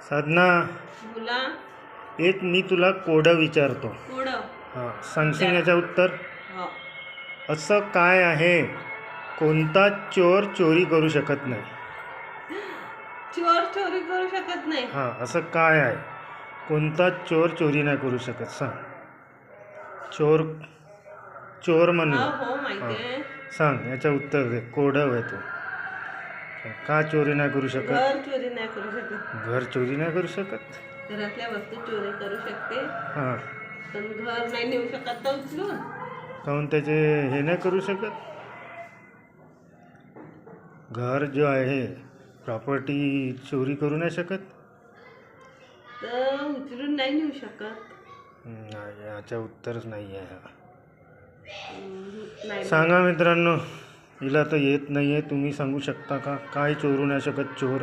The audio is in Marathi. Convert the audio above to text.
साधना, बोला. एक मी तुला कोडं विचारतो. कोड. हां, सांगशील याचं उत्तर? हो. असं काय आहे कोणता चोर चोरी करू शकत नाही? चोर चोरी करू शकत नाही. हां, असं काय आहे कोणता चोर चोरी नाही करू शकत? सांग. चोर चोर हो म्हणलं. हो माहिती आहे. सांग याचं उत्तर दे. कोडं आहे तो. का चोरी नाही करू शकत? घर चोरी नाही करू शकत. घर चोरी नाही करू शकत? घरातल्या वस्तू चोरी करू शकते, हां, पण घर नाही नेऊ शकत तर उचलून. काहून त्याचे हे नाही करू शकत? घर जो आहे प्रॉपर्टी चोरी करू नाही शकत? तर उचलून नाही नेऊ शकत. नाही, याचं उत्तरच नाही आहे. नाही. सांगा मित्रांनो, हिला तर येत नाही आहे. तुम्ही सांगू शकता का काय चोरू नाही शकत चोर?